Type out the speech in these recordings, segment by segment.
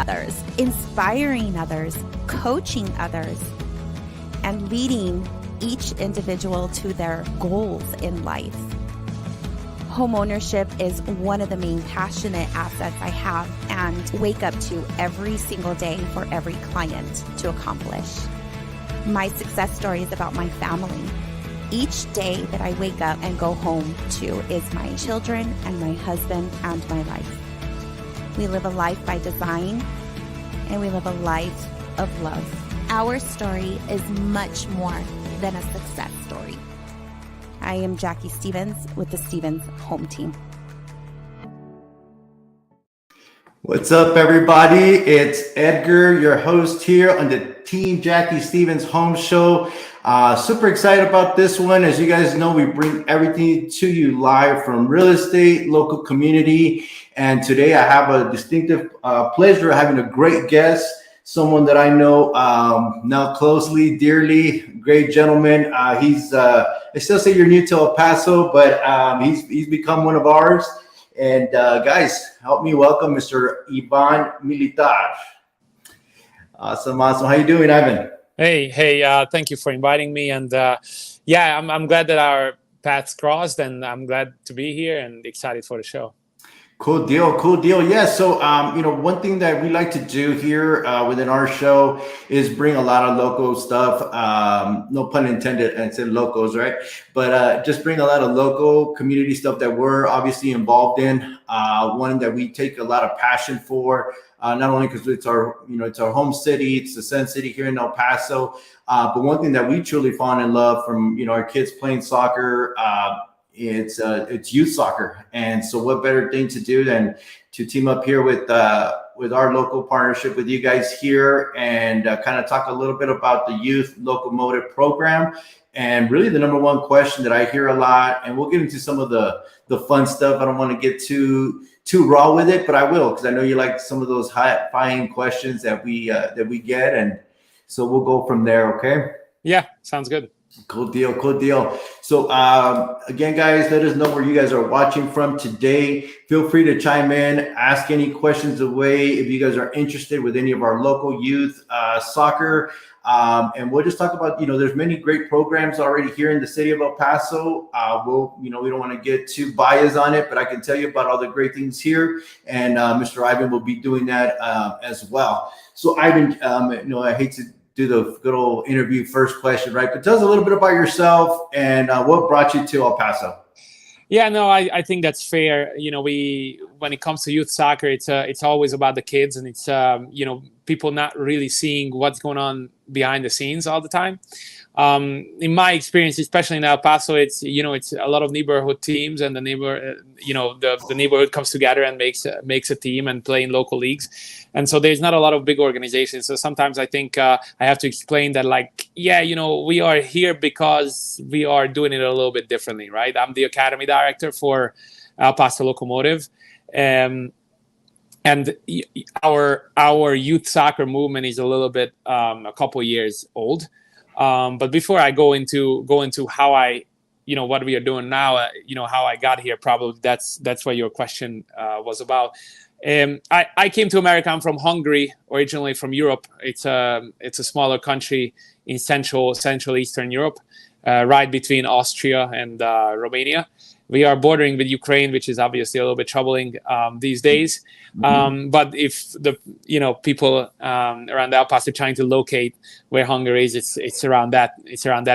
others, inspiring others, coaching others, and leading each individual to their goals in life. Home ownership is one of the main passionate assets I have and wake up to every single day for every client to accomplish. My success story is about my family. Each day that I wake up and go home to is my children and my husband and my life. We live a life by design, and we live a life of love. Our story is much more than a success story. I am Jackie Stevens with the Stevens Home Team. What's up, everybody? It's Edgar, your host here on the Team Jackie Stevens Home Show. Super excited about this one. As you guys know, we bring everything to you live from real estate, local community. And today I have a distinctive pleasure of having a great guest, someone that I know now closely, dearly, great gentleman. I still say you're new to El Paso, but he's become one of ours. And guys, help me welcome Mr. Ivan Militar. Awesome. How you doing, Ivan? Hey, thank you for inviting me. And I'm glad that our paths crossed, and I'm glad to be here and excited for the show. Cool deal. Yeah. So, one thing that we like to do here within our show is bring a lot of local stuff. No pun intended, and said locals, right? But just bring a lot of local community stuff that we're obviously involved in. One that we take a lot of passion for, not only because it's our home city, it's the Sun City here in El Paso. But one thing that we truly fall in love from, our kids playing soccer, it's youth soccer. And so what better thing to do than to team up here with our local partnership with you guys here and kind of talk a little bit about the youth locomotive program. And really the number one question that I hear a lot, and we'll get into some of the fun stuff. I don't want to get too raw with it, but I will, because I know you like some of those high-flying questions that we get. And so we'll go from there. Okay. Yeah. Sounds good. Cool deal. So again, guys, let us know where you guys are watching from today. Feel free to chime in, ask any questions away if you guys are interested with any of our local youth soccer. And we'll just talk about, there's many great programs already here in the city of El Paso. We don't want to get too biased on it, but I can tell you about all the great things here. And Mr. Ivan will be doing that as well. So Ivan, I hate to do the good old interview first question, right? But tell us a little bit about yourself and what brought you to El Paso. Yeah, no, I think that's fair. When it comes to youth soccer, it's always about the kids, and it's people not really seeing what's going on behind the scenes all the time. In my experience, especially in El Paso, it's a lot of neighborhood teams, and the neighborhood comes together and makes a team and play in local leagues. And so there's not a lot of big organizations. So sometimes I think I have to explain that, we are here because we are doing it a little bit differently, right? I'm the academy director for El Paso Locomotive. And our youth soccer movement is a little bit a couple years old. But before I go into how what we are doing now, how I got here, probably that's what your question was about. I came to America. I'm from Hungary, originally from Europe. It's a smaller country in central Eastern Europe, right between Austria and Romania. We are bordering with Ukraine, which is obviously a little bit troubling these days. But if the people around El Paso trying to locate where Hungary is, it's around that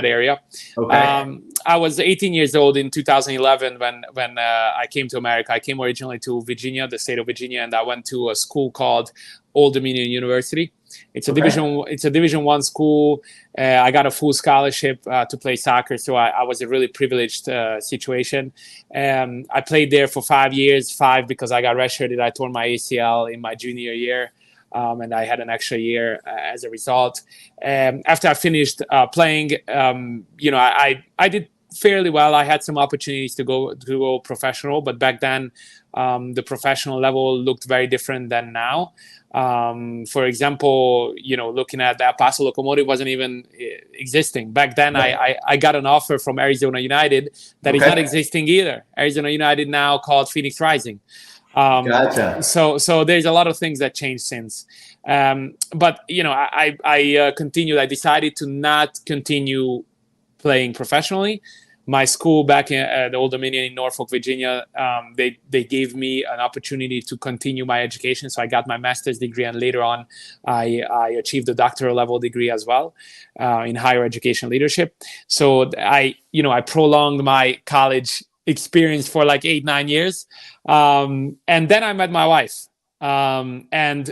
area. Okay. I was 18 years old in 2011 when I came to America. I came originally to Virginia, the state of Virginia, and I went to a school called Old Dominion University. It's a Division I school. I got a full scholarship to play soccer, so I was a really privileged situation. I played there for 5 years, because I got redshirted. I tore my ACL in my junior year, and I had an extra year as a result. After I finished playing, I did fairly well. I had some opportunities to go professional, but back then the professional level looked very different than now. For example, looking at the Paso Locomotive wasn't even existing back then. I got an offer from Arizona United that is not existing either. Arizona United now called Phoenix Rising. Gotcha. So there's a lot of things that changed since. But I continued. I decided to not continue playing professionally. My school back at the Old Dominion in Norfolk, Virginia, they gave me an opportunity to continue my education. So I got my master's degree, and later on, I achieved a doctoral level degree as well in higher education leadership. So I prolonged my college experience for like 8-9 years, and then I met my wife. And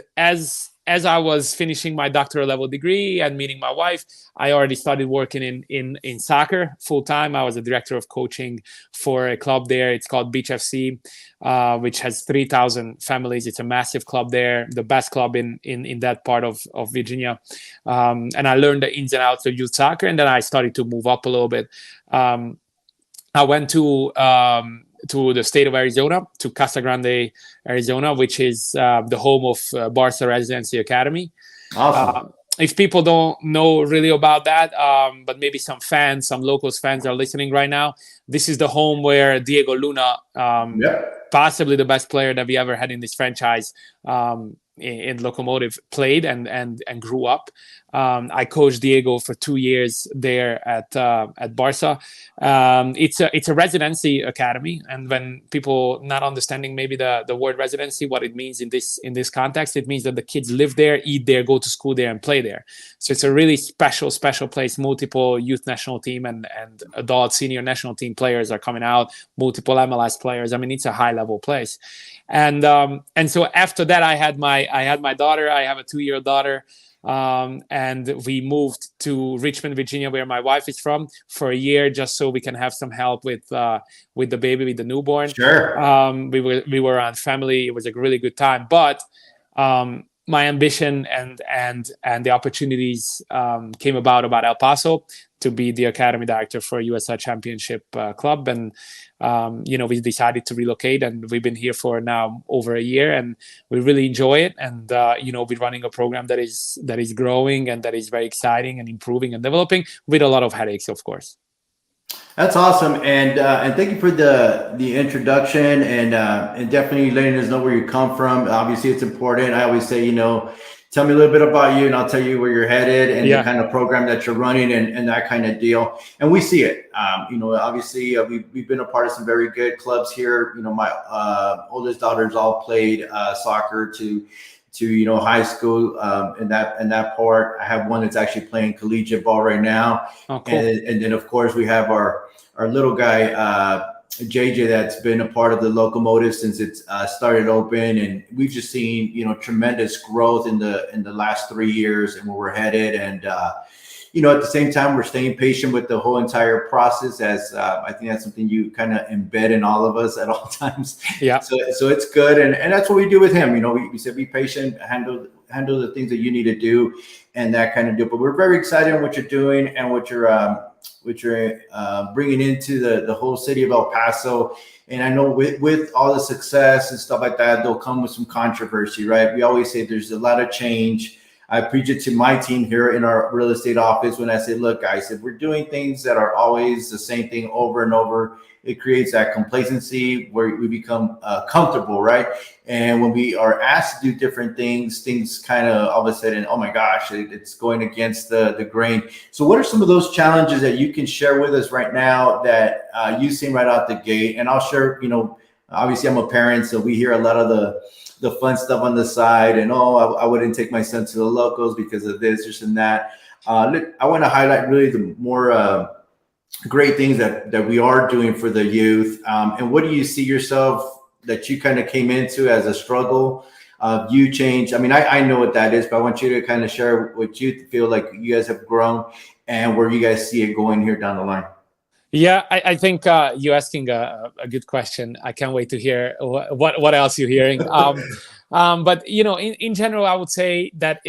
as I was finishing my doctoral level degree and meeting my wife, I already started working in soccer full time. I was a director of coaching for a club there. It's called Beach FC, which has 3,000 families. It's a massive club there, the best club in that part of Virginia. And I learned the ins and outs of youth soccer, and then I started to move up a little bit. I went to the state of Arizona, to Casa Grande, Arizona, which is the home of Barca Residency Academy. Awesome. If people don't know really about that, but maybe some locals fans are listening right now, this is the home where Diego Luna, possibly the best player that we ever had in this franchise, in Locomotive, played and grew up. I coached Diego for 2 years there at Barca. It's a residency academy, and when people not understanding maybe the word residency, what it means in this context, it means that the kids live there, eat there, go to school there, and play there. So it's a really special place. Multiple youth national team and adult senior national team players are coming out. Multiple MLS players. I mean, it's a high level place. And so after that, I had my daughter. I have a 2-year-old daughter. And we moved to Richmond, Virginia, where my wife is from, for a year, just so we can have some help with the baby, with the newborn. Sure. We were on family. It was a really good time, but my ambition and the opportunities came about El Paso to be the academy director for USL Championship club, and we decided to relocate, and we've been here for now over a year, and we really enjoy it. And we're running a program that is growing and that is very exciting and improving and developing, with a lot of headaches, of course. That's awesome, and thank you for the introduction, and definitely letting us know where you come from. Obviously, it's important. I always say, tell me a little bit about you, and I'll tell you where you're headed and the kind of program that you're running, and that kind of deal. And we see it. Obviously, we've been a part of some very good clubs here. My oldest daughters all played soccer to high school, in that part. I have one that's actually playing collegiate ball right now. Oh, cool. And then of course we have our little guy, JJ, that's been a part of the Locomotive since it started open, and we've just seen tremendous growth in the last 3 years and where we're headed. And at the same time, we're staying patient with the whole entire process, as I think that's something you kind of embed in all of us at all times. Yeah. So it's good, and that's what we do with him. We said be patient, handle the things that you need to do, and that kind of deal. But we're very excited on what you're doing and what you're bringing into the whole city of El Paso. And I know with all the success and stuff like that, they'll come with some controversy, right? We always say there's a lot of change. I preach it to my team here in our real estate office when I say, look, guys, if we're doing things that are always the same thing over and over, it creates that complacency where we become comfortable, right? And when we are asked to do different things kind of all of a sudden, oh my gosh, it's going against the grain. So what are some of those challenges that you can share with us right now that you've seen right out the gate? And I'll share, obviously I'm a parent, so we hear a lot of the fun stuff on the side, and I wouldn't take my son to the locals because of this and that. I want to highlight really the more great things that we are doing for the youth. And what do you see yourself that you kind of came into as a struggle? You change. I mean, I know what that is, but I want you to kind of share what you feel like you guys have grown and where you guys see it going here down the line. Yeah, I think you're asking a good question. I can't wait to hear what else you're hearing. But in general, I would say that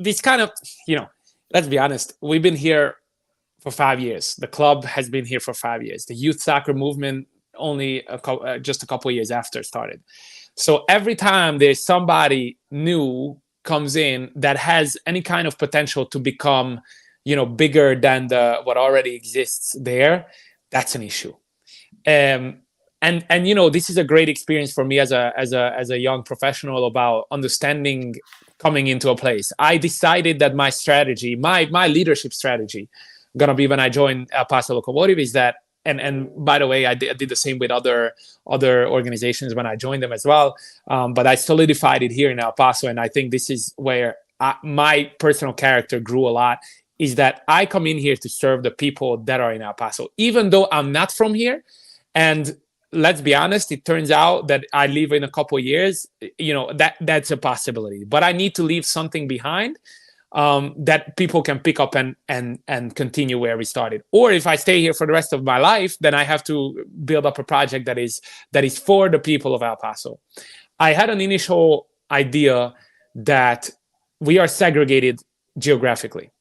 this kind of let's be honest, we've been here for 5 years. The club has been here for 5 years. The youth soccer movement only just a couple of years after started. So every time there's somebody new comes in that has any kind of potential to become bigger than what already exists there, that's an issue. and you know, this is a great experience for me as a young professional about understanding coming into a place. I decided that my strategy, my leadership strategy, gonna be when I joined El Paso Locomotive is that, and by the way, I did the same with other organizations when I joined them as well. But I solidified it here in El Paso, and I think this is where my personal character grew a lot. Is that I come in here to serve the people that are in El Paso, even though I'm not from here. And let's be honest, it turns out that I leave in a couple of years, you know, that's a possibility. But I need to leave something behind that people can pick up and continue where we started. Or if I stay here for the rest of my life, then I have to build up a project that is for the people of El Paso. I had an initial idea that we are segregated geographically.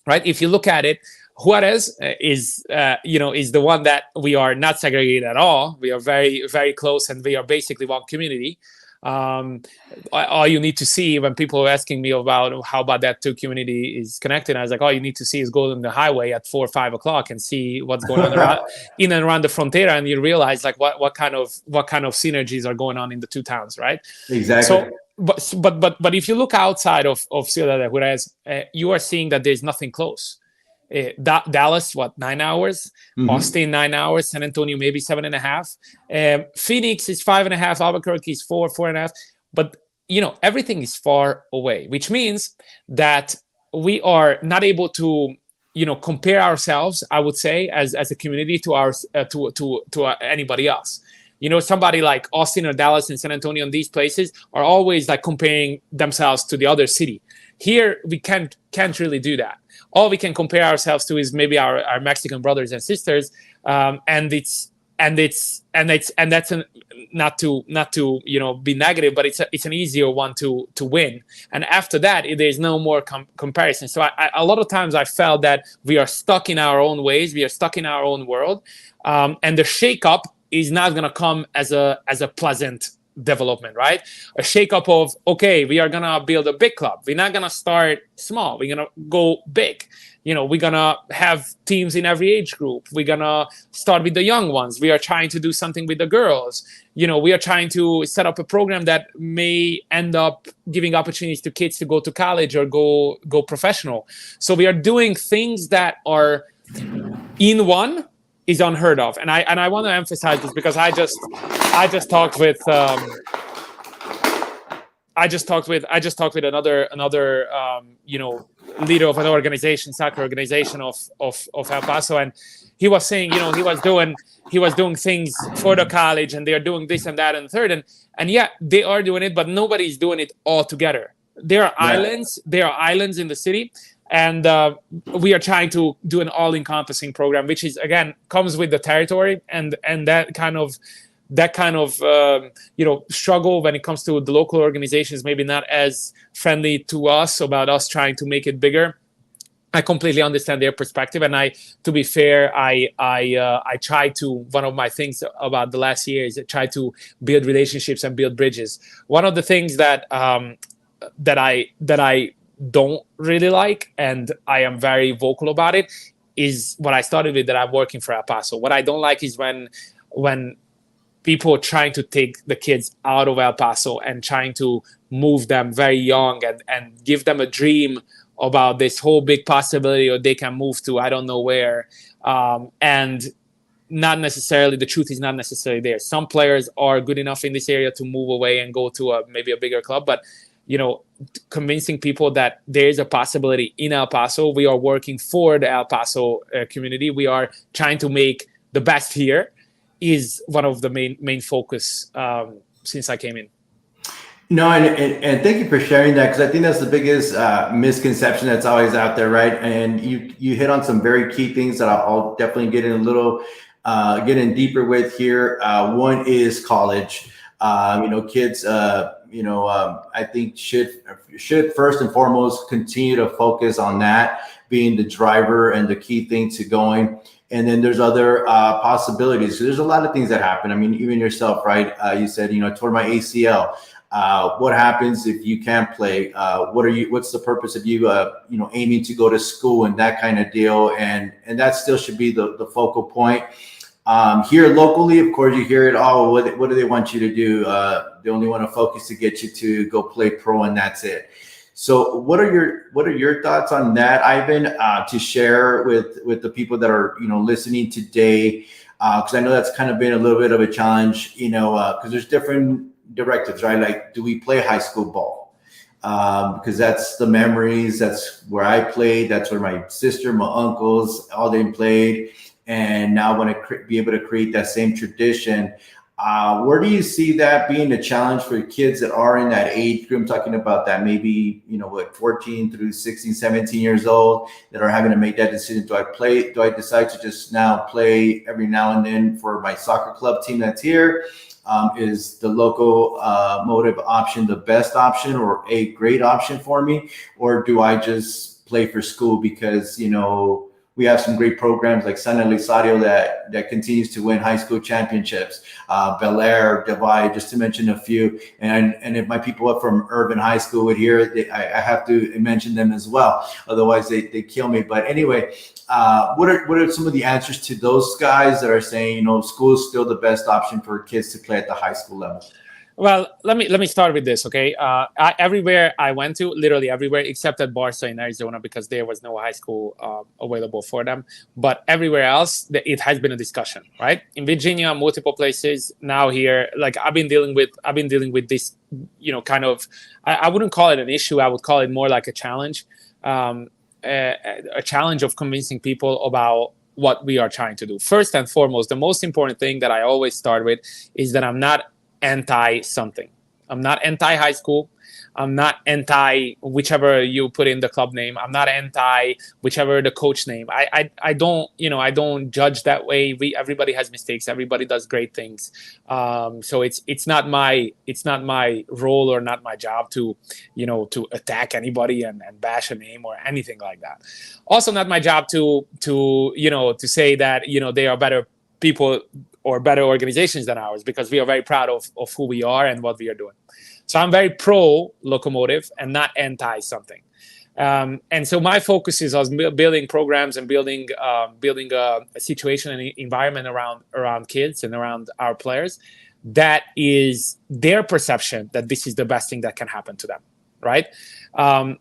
Right? If you look at it, Juarez is the one that we are not segregated at all. We are very, very close, and we are basically one community. All you need to see when people are asking me about how about that two community is connected, I was like, all you need to see is go on the highway at 4 or 5 o'clock and see what's going on around, in and around the frontera, and you realize like what kind of synergies are going on in the two towns, right? Exactly. So, but if you look outside of Ciudad de Juarez, you are seeing that there's nothing close. Dallas, 9 hours? Mm-hmm. Austin, 9 hours. San Antonio, maybe 7.5. Phoenix is 5.5. Albuquerque is 4.5. But you know, everything is far away, which means that we are not able to, you know, compare ourselves, I would say, as a community to our to anybody else. You know, somebody like Austin or Dallas and San Antonio and these places are always like comparing themselves to the other city. Here, we can't really do that. All we can compare ourselves to is maybe our Mexican brothers and sisters, and that's not to you know be negative, but it's an easier one to win. And after that, there's no more comparison. So a lot of times I felt that we are stuck in our own ways, we are stuck in our own world, and the shakeup is not going to come as a pleasant development, right? A shakeup of, okay, we are going to build a big club. We're not going to start small. We're going to go big. You know, we're going to have teams in every age group. We're going to start with the young ones. We are trying to do something with the girls. You know, we are trying to set up a program that may end up giving opportunities to kids to go to college or go professional. So we are doing things that are in one is unheard of, and I want to emphasize this because I just talked with another you know, leader of an organization, soccer organization of El Paso, and he was saying, you know, he was doing things for the college, and they are doing this and that and the third, and yeah, they are doing it, but nobody's doing it all together. There are islands in the city. And we are trying to do an all-encompassing program, which is again comes with the territory and that kind of you know, struggle when it comes to the local organizations, maybe not as friendly to us about us trying to make it bigger. I completely understand their perspective, and to be fair, I try to. One of my things about the last year is I try to build relationships and build bridges. One of the things that I don't really like, and I am very vocal about it, is what I started with, that I'm working for El Paso. What I don't like is when people are trying to take the kids out of El Paso and trying to move them very young and give them a dream about this whole big possibility, or they can move to I don't know where, and not necessarily, the truth is not necessarily there. Some players are good enough in this area to move away and go to maybe a bigger club, but you know, convincing people that there is a possibility in El Paso. We are working for the El Paso community. We are trying to make the best here is one of the main focus since I came in. No, and thank you for sharing that, because I think that's the biggest misconception that's always out there, right? And you hit on some very key things that I'll definitely get in deeper with here. One is college. You know, kids, I think should first and foremost continue to focus on that being the driver and the key thing to going. And then there's other possibilities. So there's a lot of things that happen. I mean, even yourself, right? You said, you know, I tore my ACL. What happens if you can't play? What's the purpose of you, aiming to go to school and that kind of deal? And that still should be the focal point. Here locally, of course, you hear it. Oh, what do they want you to do? They only want to focus to get you to go play pro, and that's it. So, what are your thoughts on that, Ivan? To share with the people that are listening today, because I know that's kind of been a little bit of a challenge. Because there's different directives, right? Like, do we play high school ball? Because that's the memories. That's where I played. That's where my sister, my uncles, all they played. And now I want to be able to create that same tradition. Where do you see that being a challenge for kids that are in that age group? I'm talking about that maybe, 14 through 16, 17 years old that are having to make that decision. Do I decide to just now play every now and then for my soccer club team that's here? Is the Locomotive option the best option or a great option for me? Or do I just play for school because, we have some great programs like San Elizario that continues to win high school championships, Bel Air, Divide, just to mention a few. And if my people up from Urban High School would hear it, I have to mention them as well. Otherwise, they kill me. But anyway, what are some of the answers to those guys that are saying, school is still the best option for kids to play at the high school level? Well, let me start with this, okay? Everywhere I went to, literally everywhere, except at Barso in Arizona, because there was no high school available for them. But everywhere else, it has been a discussion, right? In Virginia, multiple places. Now here, like I've been dealing with this, kind of. I wouldn't call it an issue. I would call it more like a challenge, a challenge of convincing people about what we are trying to do. First and foremost, the most important thing that I always start with is that I'm not anti something. I'm not anti high school. I'm not anti whichever you put in the club name. I'm not anti whichever the coach name. I don't I don't judge that way. Everybody has mistakes. Everybody does great things. So it's not my role or not my job to to attack anybody and bash a name or anything like that. Also, not my job to say that they are better people or better organizations than ours, because we are very proud of who we are and what we are doing. So I'm very pro Locomotive and not anti something. And so my focus is on building programs and building a situation and environment around kids and around our players that is their perception that this is the best thing that can happen to them, right?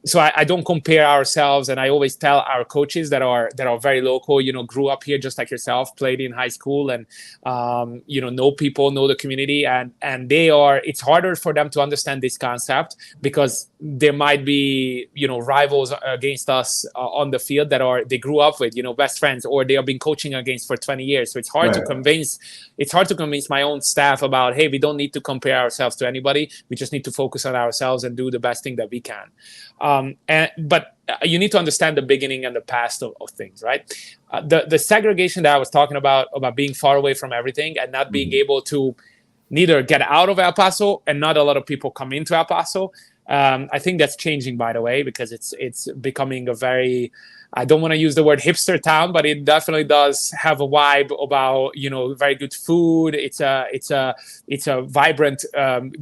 So I don't compare ourselves, and I always tell our coaches that are very local, grew up here just like yourself, played in high school, and know people, know the community, and it's harder for them to understand this concept because there might be rivals against us on the field that they grew up with, best friends, or they have been coaching against for 20 years. So it's hard to convince my own staff about, hey, we don't need to compare ourselves to anybody. We just need to focus on ourselves and do the best thing that we can. But you need to understand the beginning and the past of things, right? The segregation that I was talking about being far away from everything and not being able to neither get out of El Paso and not a lot of people come into El Paso. I think that's changing, by the way, because it's becoming a very, I don't want to use the word hipster town, but it definitely does have a vibe about very good food. It's a vibrant,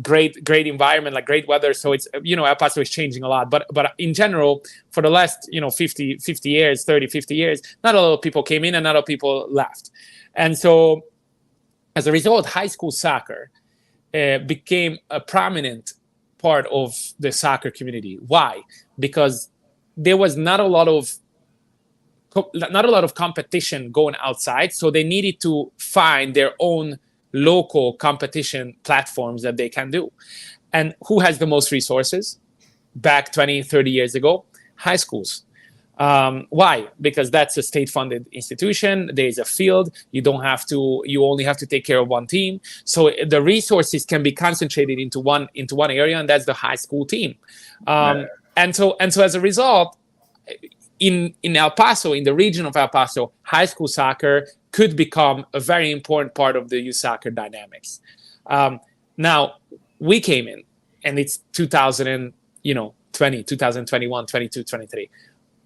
great environment, like great weather. So it's El Paso is changing a lot. But in general, for the last 50 years, 30, 50 years, not a lot of people came in and not a lot of people left, and so as a result, high school soccer became a prominent part of the soccer community. Why? Because there was not a lot of competition going outside, so they needed to find their own local competition platforms that they can do. And who has the most resources? Back 20, 30 years ago, high schools. Why? Because that's a state-funded institution. There's a field. You only have to take care of one team. So the resources can be concentrated into one area, and that's the high school team. And so as a result, in El Paso, in the region of El Paso, high school soccer could become a very important part of the youth soccer dynamics. Now we came in, and it's 2020, 2021, 22, 23.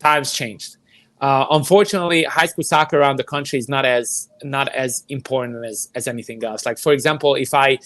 Times changed. Unfortunately, high school soccer around the country is not as important as anything else. Like, for example, if I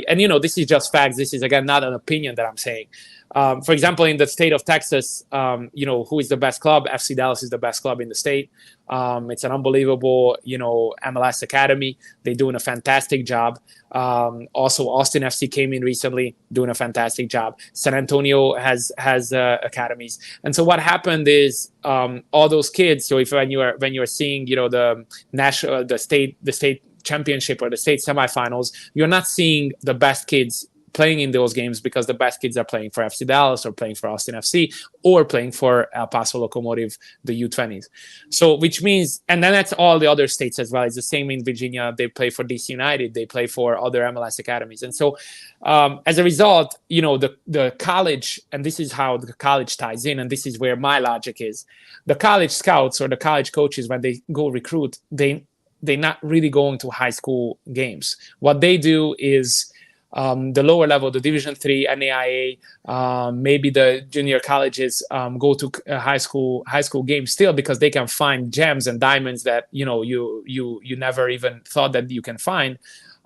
and this is just facts. This is again not an opinion that I'm saying, For example, in the state of Texas, who is the best club? FC Dallas is the best club in the state. It's an unbelievable, MLS academy. They're doing a fantastic job. Also, Austin FC came in recently, doing a fantastic job. San Antonio has academies. And so what happened is all those kids. So when you're seeing, the state championship or the state semifinals, you're not seeing the best kids playing in those games because the best kids are playing for FC Dallas or playing for Austin FC or playing for El Paso Locomotive, the U20s. So which means, and then that's all the other states as well. It's the same in Virginia. They play for DC United. They play for other MLS academies. And so as a result, the college, and this is how the college ties in, and this is where my logic is. The college scouts or the college coaches, when they go recruit, they're not really going to high school games. What they do is the lower level, the Division III, NAIA, maybe the junior colleges go to high school games still because they can find gems and diamonds that you never even thought that you can find.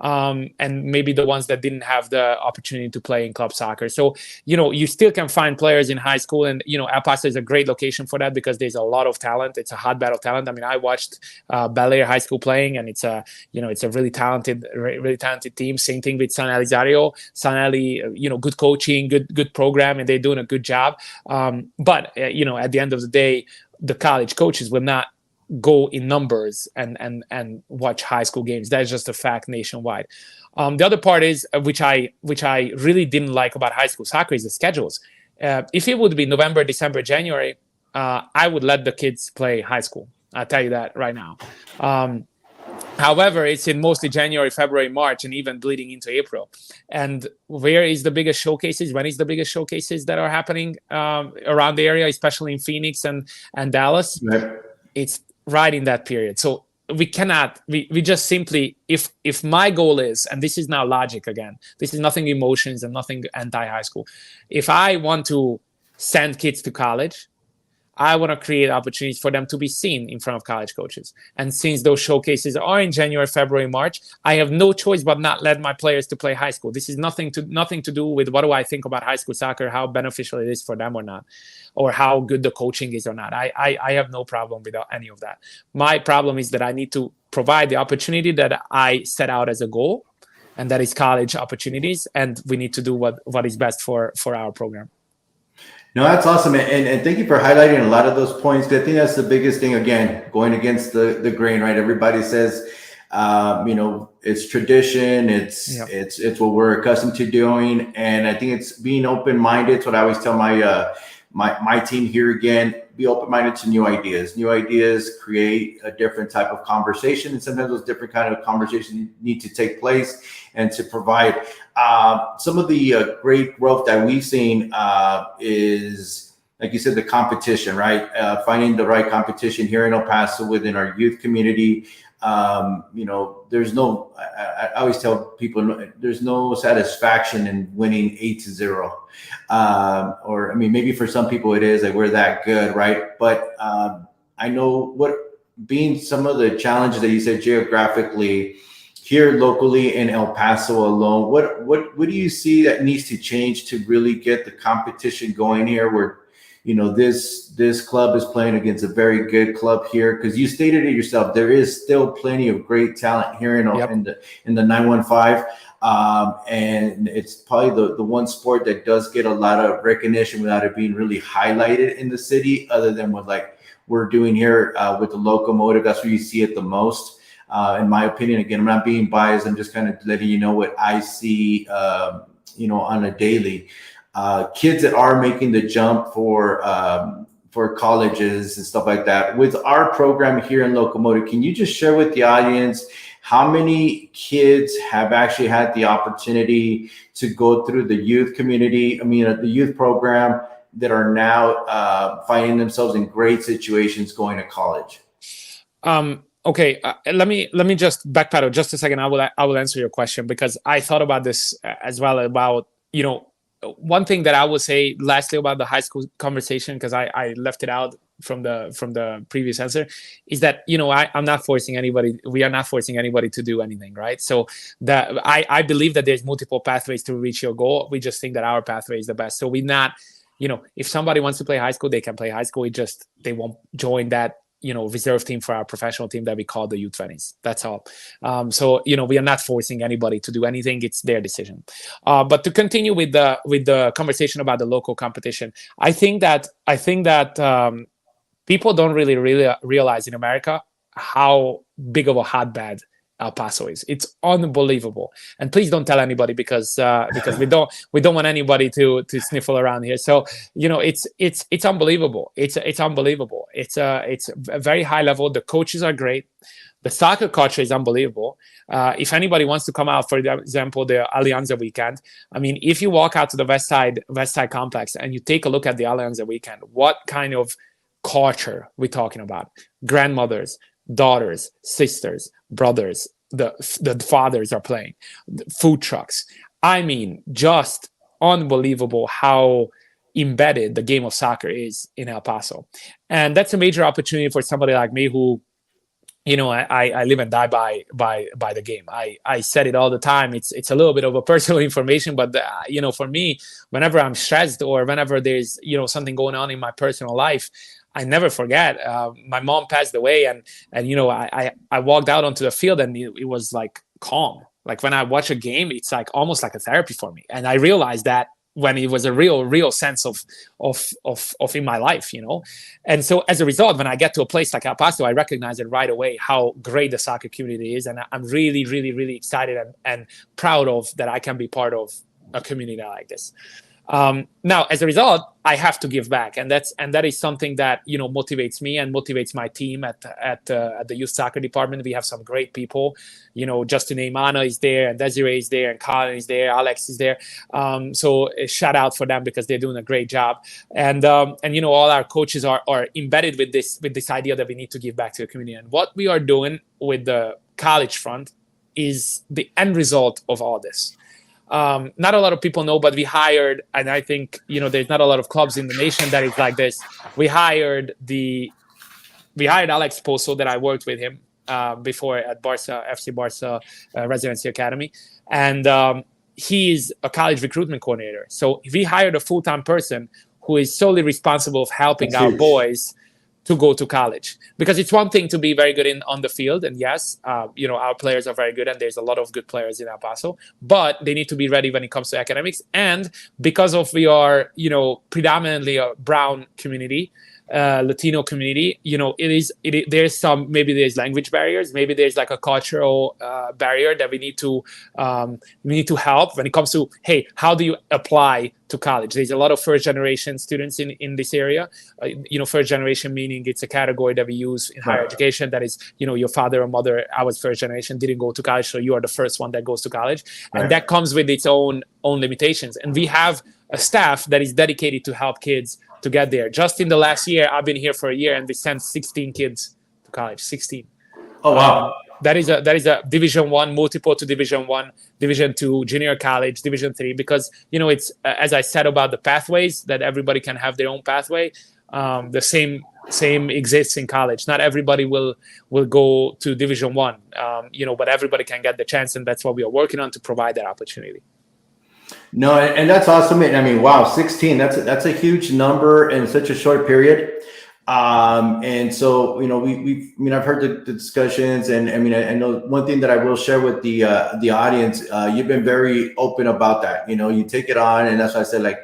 And maybe the ones that didn't have the opportunity to play in club soccer. So, you still can find players in high school, and, El Paso is a great location for that because there's a lot of talent. It's a hotbed of talent. I mean, I watched Bel Air High School playing, and it's a really talented team. Same thing with San Elizario. San Eli, good coaching, good program, and they're doing a good job. But at the end of the day, the college coaches will not go in numbers and watch high school games. That's just a fact nationwide. The other part is, which I really didn't like about high school soccer, is the schedules. If it would be November, December, January, I would let the kids play high school. I'll tell you that right now. However, it's in mostly January, February, March, and even bleeding into April. And where is the biggest showcases? When is the biggest showcases that are happening around the area, especially in Phoenix and Dallas? Right. It's right in that period. So we cannot, we just simply, if my goal is, and this is now logic again, this is nothing emotions and nothing anti-high school. If I want to send kids to college, I want to create opportunities for them to be seen in front of college coaches. And since those showcases are in January, February, March, I have no choice but not let my players to play high school. This is nothing to do with what do I think about high school soccer, how beneficial it is for them or not, or how good the coaching is or not. I have no problem with any of that. My problem is that I need to provide the opportunity that I set out as a goal, and that is college opportunities. And we need to do what is best for our program. No, that's awesome. And thank you for highlighting a lot of those points. I think that's the biggest thing, again, going against the grain, right? Everybody says, it's tradition. It's what we're accustomed to doing. And I think it's being open-minded. It's what I always tell my team here again, be open-minded to new ideas. New ideas create a different type of conversation. And sometimes those different kind of conversations need to take place and to provide some of the great growth that we've seen is, like you said, the competition, right? Finding the right competition here in El Paso within our youth community. There's no, I always tell people, there's no satisfaction in winning 8-0. Or, I mean, maybe for some people it is, like, we're that good, right? But I know what being some of the challenges that you said geographically, here locally in El Paso alone, what do you see that needs to change to really get the competition going here, where this club is playing against a very good club here? Because you stated it yourself, there is still plenty of great talent here in the 915, and it's probably the one sport that does get a lot of recognition without it being really highlighted in the city, other than what like we're doing here with the Locomotive. That's where you see it the most. In my opinion, again, I'm not being biased. I'm just kind of letting you know what I see, on a daily. Kids that are making the jump for colleges and stuff like that. With our program here in Locomotive, can you just share with the audience how many kids have actually had the opportunity to go through the youth community, the youth program, that are now finding themselves in great situations going to college? Okay, let me just backpedal just a second. I will answer your question, because I thought about this as well, about one thing that I would say lastly about the high school conversation, because I left it out from the previous answer, is that, you know, I'm not forcing anybody. We are not forcing anybody to do anything, right? So that I believe that there's multiple pathways to reach your goal. We just think that our pathway is the best. So we're not, you know, if somebody wants to play high school, they can play high school. They won't join that, you know, reserve team for our professional team that we call the U20s. That's all. So, you know, we are not forcing anybody to do anything. It's their decision. But to continue with the conversation about the local competition, I think that people don't really realize in America how big of a hotbed El Paso is. It's unbelievable. And please don't tell anybody, because we don't want anybody to sniffle around here. So, you know, it's unbelievable. It's unbelievable. It's a very high level. The coaches are great. The soccer culture is unbelievable. If anybody wants to come out, for example, the Alianza weekend, I mean, if you walk out to the West Side complex and you take a look at the Alianza weekend, what kind of culture we're talking about? Grandmothers, daughters, sisters, brothers, the fathers are playing, food trucks. I mean, just unbelievable how embedded the game of soccer is in El Paso. And that's a major opportunity for somebody like me who, you know, I live and die by the game. I said it all the time. It's a little bit of a personal information, but you know, for me, whenever I'm stressed or whenever there's, you know, something going on in my personal life, I never forget. My mom passed away, and you know, I walked out onto the field, and it was like calm. Like when I watch a game, it's like almost like a therapy for me. And I realized that when it was a real sense of in my life, you know. And so as a result, when I get to a place like El Paso, I recognize it right away how great the soccer community is, and I'm really excited and proud of that I can be part of a community like this. Now, as a result, I have to give back, and that is something that, you know, motivates me and motivates my team at the youth soccer department. We have some great people, you know, just to name, Anna is there, and Desiree is there, and Colin is there, Alex is there. So a shout out for them, because they're doing a great job. And you know, all our coaches are embedded with this idea that we need to give back to the community. And what we are doing with the college front is the end result of all this. Not a lot of people know, but we hired, and I think, you know, there's not a lot of clubs in the nation that is like this. We hired Alex Paso, that I worked with him before at FC Barca Residency Academy, and he's a college recruitment coordinator. So we hired a full-time person who is solely responsible of helping our boys to go to college. Because it's one thing to be very good on the field, and yes, you know, our players are very good, and there's a lot of good players in El Paso, but they need to be ready when it comes to academics. And because we are, you know, predominantly a brown community, Latino community, you know, there's there's language barriers, maybe there's like a cultural barrier that we need to help when it comes to, hey, how do you apply to college? There's a lot of first generation students in this area. You know, first generation meaning it's a category that we use in higher education, that is, you know, your father or mother, I was first generation, didn't go to college, so you are the first one that goes to college. And that comes with its own limitations. And we have a staff that is dedicated to help kids to get there. Just in the last year, I've been here for a year, and we sent 16 kids to college. 16. Oh wow! That is a Division 1, multiple to Division 1, Division 2, junior college, Division 3. Because, you know, it's as I said about the pathways, that everybody can have their own pathway. The same exists in college. Not everybody will go to Division 1, you know, but everybody can get the chance, and that's what we are working on, to provide that opportunity. No, and that's awesome. I mean, wow, 16, that's a huge number in such a short period. And so, you know, I've heard the discussions, and I mean, I know one thing that I will share with the audience, you've been very open about that. You know, you take it on, and that's why I said, like,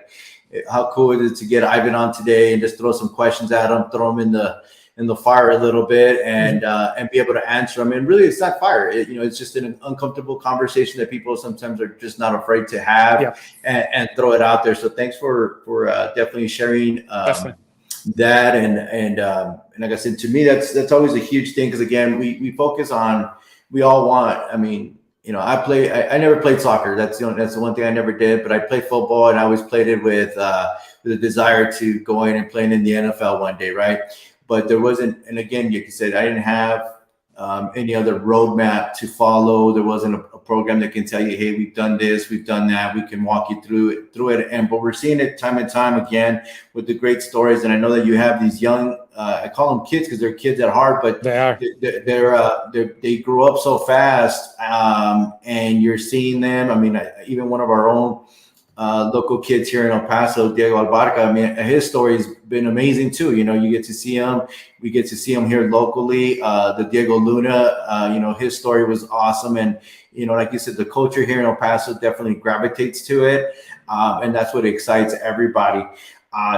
how cool is it to get Ivan on today and just throw some questions at him, throw him in the fire a little bit, and be able to answer them. And really, it's not fire. You know, it's just an uncomfortable conversation that people sometimes are just not afraid to have, and throw it out there. So thanks for definitely sharing that. And like I said, to me, that's always a huge thing, because again, we focus on, we all want. I mean, you know, I never played soccer. That's the one thing I never did. But I played football, and I always played it with a desire to go in and play in the NFL one day, right? But there wasn't, and again, you could say I didn't have any other roadmap to follow. There wasn't a program that can tell you, hey, we've done this, we've done that. We can walk you through it. But we're seeing it time and time again with the great stories. And I know that you have these young, I call them kids because they're kids at heart, but They are. they grew up so fast, and you're seeing them. I mean, even one of our own local kids here in El Paso, Diego Albarca. I mean, his story has been amazing too. You know, you get to see him. We get to see him here locally. The Diego Luna, his story was awesome. And, like you said, the culture here in El Paso definitely gravitates to it. And that's what excites everybody.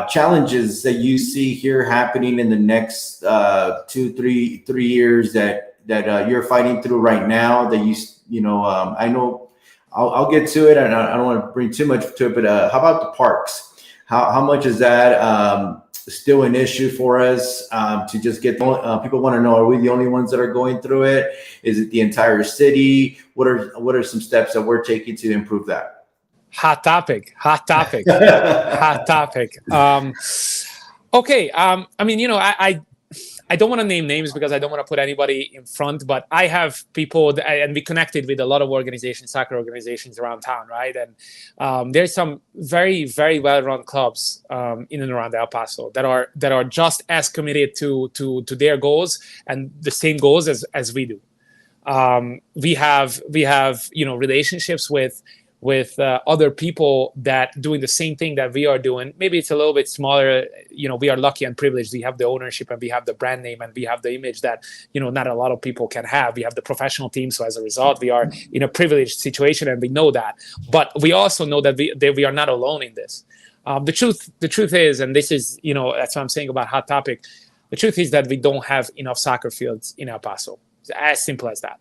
Challenges that you see here happening in the next 2-3 years that you're fighting through right now that I know I'll get to it, and I don't want to bring too much to it, but how about the parks? How much is that still an issue for us to just get people want to know, are we the only ones that are going through it? Is it the entire city? What are some steps that we're taking to improve that? Hot topic. Hot topic. Okay. I mean, I don't want to name names because I don't want to put anybody in front, but I have people and we connected with a lot of organizations, soccer organizations around town, right? And there's some very, very well-run clubs in and around El Paso that are just as committed to their goals and the same goals as we do. We have relationships with other people that doing the same thing that we are doing. Maybe it's a little bit smaller. We are lucky and privileged. We have the ownership and we have the brand name and we have the image that, not a lot of people can have. We have the professional team. So as a result, we are in a privileged situation and we know that. But we also know that we are not alone in this. The truth is, and this is, that's what I'm saying about hot topic. The truth is that we don't have enough soccer fields in El Paso. It's as simple as that.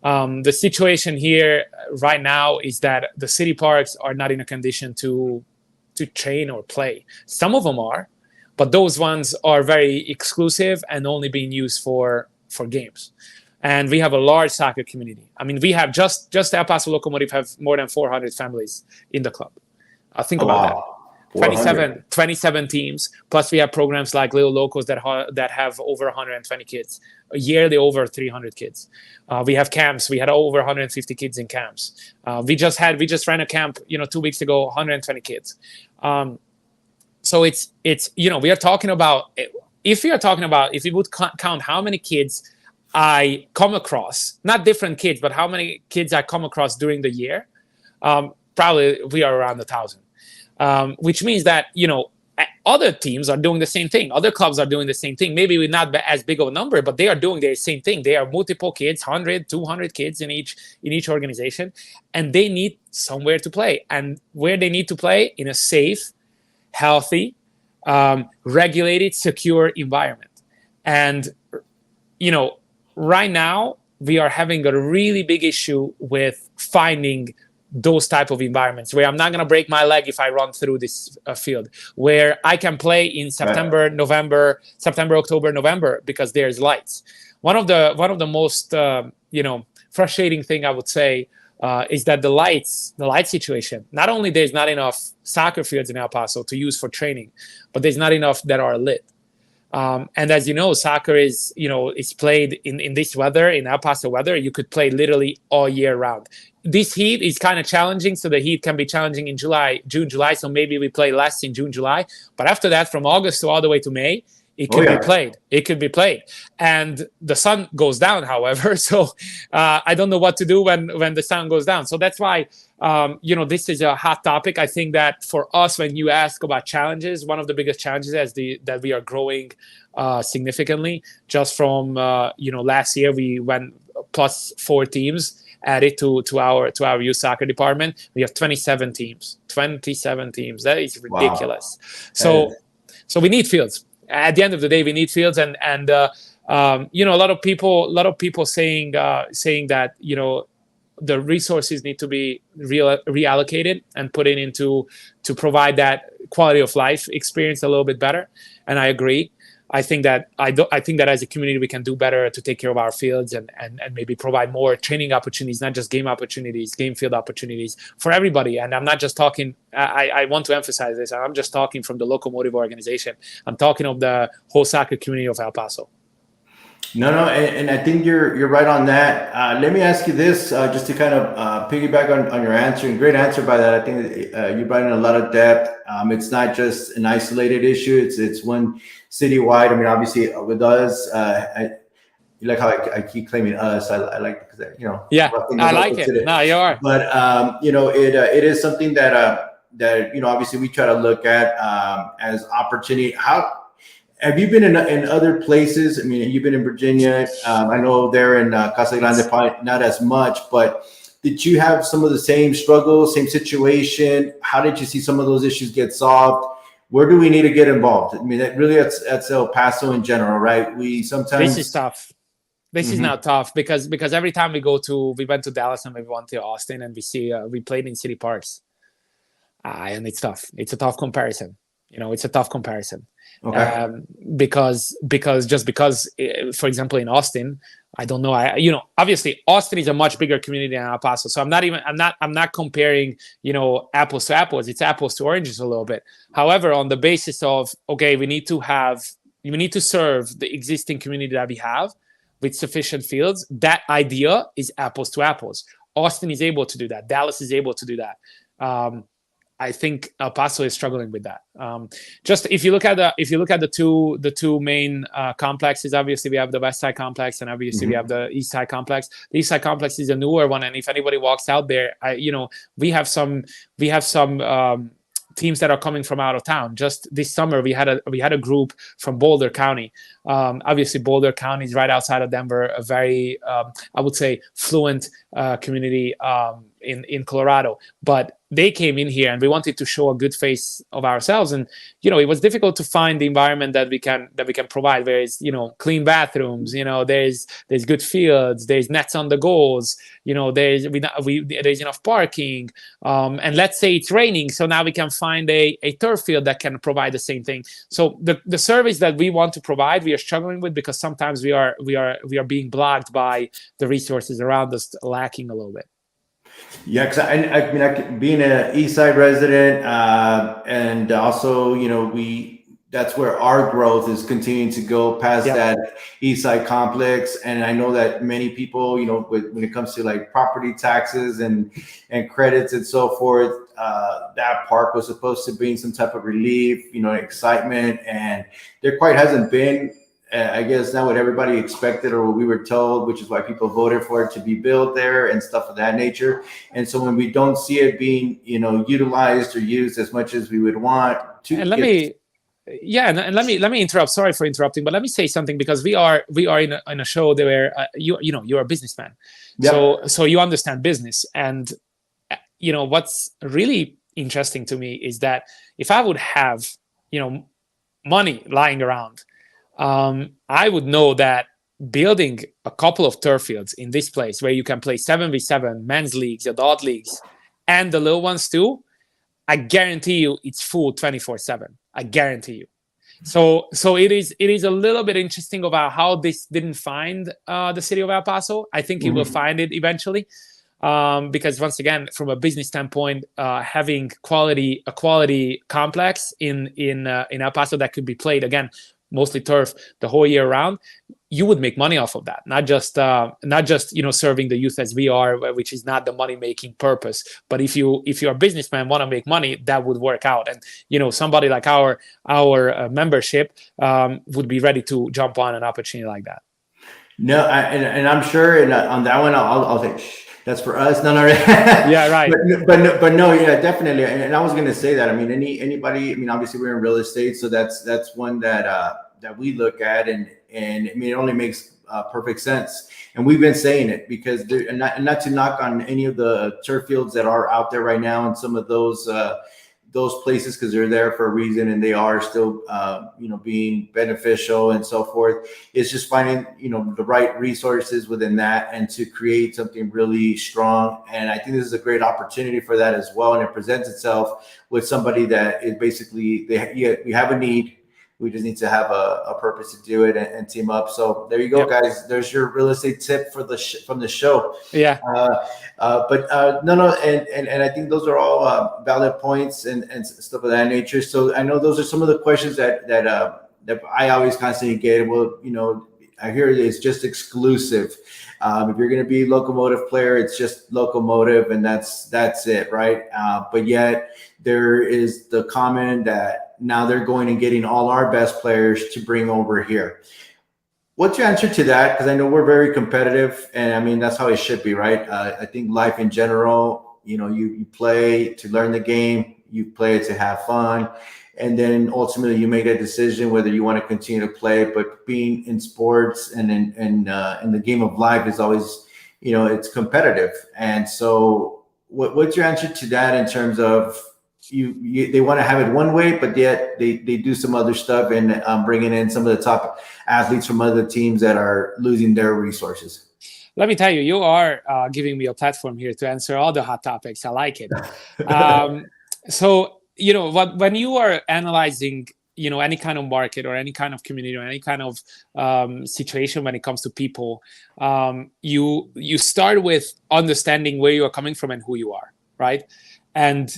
The situation here right now is that the city parks are not in a condition to train or play. Some of them are, but those ones are very exclusive and only being used for games. And we have a large soccer community. I mean, we have just El Paso Locomotive have more than 400 families in the club. Think about that. 27 teams. Plus we have programs like Little Locos that have over 120 kids. A yearly over 300 kids. We have camps. We had over 150 kids in camps. We just ran a camp, 2 weeks ago, 120 kids. So it's we are talking about, if we would count how many kids I come across, not different kids, but how many kids I come across during the year, probably we are around 1,000. Which means that, other teams are doing the same thing. Other clubs are doing the same thing. Maybe we're not as big of a number, but they are doing the same thing. They are multiple kids, 100, 200 kids in each organization, and they need somewhere to play. And where they need to play, in a safe, healthy, regulated, secure environment. And, right now we are having a really big issue with finding those type of environments where I'm not going to break my leg if I run through this field, where I can play in September, October, November, because there's lights. One of the most, frustrating thing I would say is that the light situation, not only there's not enough soccer fields in El Paso to use for training, but there's not enough that are lit. And as you know, soccer is played in this weather, in El Paso weather. You could play literally all year round. This heat is kind of challenging, so the heat can be challenging in June, July. So maybe we play less in June, July. But after that, from August to all the way to May, it could be played. It could be played. And the sun goes down, however. So I don't know what to do when the sun goes down. So that's why, this is a hot topic. I think that for us, when you ask about challenges, one of the biggest challenges is that we are growing significantly. Just from, last year, we went plus 4 teams added to our youth soccer department. We have 27 teams. That is ridiculous. Wow. So we need fields. At the end of the day, we need fields, and a lot of people saying that the resources need to be reallocated and put into to provide that quality of life experience a little bit better. And I agree. I think that as a community we can do better to take care of our fields and maybe provide more training opportunities, not just game opportunities, game field opportunities for everybody. And I'm not just talking. I want to emphasize this. I'm just talking from the Locomotive organization. I'm talking of the whole soccer community of El Paso. No, and I think you're right on that. Let me ask you this, just to kind of piggyback on your answer, and great answer by that. I think you brought in a lot of depth. It's not just an isolated issue; it's one citywide. I mean, obviously, with us, you like how I keep claiming us. I like because Yeah, roughing the I local like it. today. No, you are. But it is something that obviously we try to look at as opportunity. How have you been in other places? I mean, you've been in Virginia. I know there in Casa Grande, probably not as much, but did you have some of the same struggles, same situation? How did you see some of those issues get solved? Where do we need to get involved? I mean, that's El Paso in general, right? We sometimes. This is tough. This is Mhm. now tough because every time we went to Dallas and we went to Austin and we played in city parks, and it's tough. It's a tough comparison. It's a tough comparison. Okay. Because for example, in Austin, I don't know. Obviously Austin is a much bigger community than El Paso, so I'm not comparing apples to apples. It's apples to oranges a little bit. However, on the basis of okay, we need to serve the existing community that we have with sufficient fields. That idea is apples to apples. Austin is able to do that. Dallas is able to do that. I think El Paso is struggling with that. Just if you look at the two main complexes, obviously we have the West Side complex and obviously we have the East Side complex. The East Side complex is a newer one, and if anybody walks out there, we have some teams that are coming from out of town. Just this summer, we had a group from Boulder County. Obviously, Boulder County is right outside of Denver, a very, I would say, fluent community in Colorado. But they came in here, and we wanted to show a good face of ourselves. And it was difficult to find the environment that we can provide. There is clean bathrooms. There's good fields. There's nets on the goals. There's enough parking. And let's say it's raining, so now we can find a turf field that can provide the same thing. So the service that we want to provide, we are struggling with because sometimes we are being blocked by the resources around us lacking a little bit. Yeah, because I mean, being an East Side resident, and also, that's where our growth is continuing to go past that East Side complex. And I know that many people, when it comes to like property taxes and credits and so forth, that park was supposed to bring some type of relief, excitement, and there quite hasn't been. I guess not what everybody expected or what we were told, which is why people voted for it to be built there and stuff of that nature. And so when we don't see it being, utilized or used as much as we would want to. And let me interrupt. Sorry for interrupting, but let me say something because we are in a show where you're a businessman, so you understand business. And what's really interesting to me is that if I would have money lying around, I would know that building a couple of turf fields in this place where you can play 7v7 men's leagues, adult leagues, and the little ones too, I guarantee you it's full 24/7. I guarantee you. So it is a little bit interesting about how this didn't find the city of El Paso. I think it will find it eventually. Because once again, from a business standpoint, having a quality complex in El Paso that could be played again, mostly turf the whole year round, you would make money off of that. Not just serving the youth as we are, which is not the money making purpose. But if you're a businessman, want to make money, that would work out. And somebody like our membership would be ready to jump on an opportunity like that. No, and I'm sure, and on that one, I'll say, that's for us. No. Yeah, right. but no, yeah, definitely. And I was going to say that. I mean, anybody. I mean, obviously, we're in real estate, so that's one that we look at, and I mean, it only makes perfect sense. And we've been saying it because and not to knock on any of the turf fields that are out there right now, and some of those places, because they're there for a reason and they are still being beneficial and so forth. It's just finding the right resources within that and to create something really strong. And I think this is a great opportunity for that as well, and it presents itself with somebody that is basically we have a need. We just need to have a purpose to do it and team up. So there you go, guys. There's your real estate tip for from the show. Yeah. No, and I think those are all valid points and stuff of that nature. So I know those are some of the questions that I always constantly get. Well, I hear it's just exclusive. If you're going to be Locomotive player, it's just Locomotive, and that's it, right? But yet there is the comment that now they're going and getting all our best players to bring over here. What's your answer to that? Because I know we're very competitive, and I mean that's how it should be, right? I think life in general, you play to learn the game, you play to have fun, and then ultimately you make a decision whether you want to continue to play. But being in sports and in the game of life is always, it's competitive. And so, what's your answer to that in terms of they want to have it one way, but yet they do some other stuff and bringing in some of the top athletes from other teams that are losing their resources? Let me tell you, you are giving me a platform here to answer all the hot topics. I like it. So, when you are analyzing, any kind of market or any kind of community or any kind of situation when it comes to people, you start with understanding where you are coming from and who you are, right? And,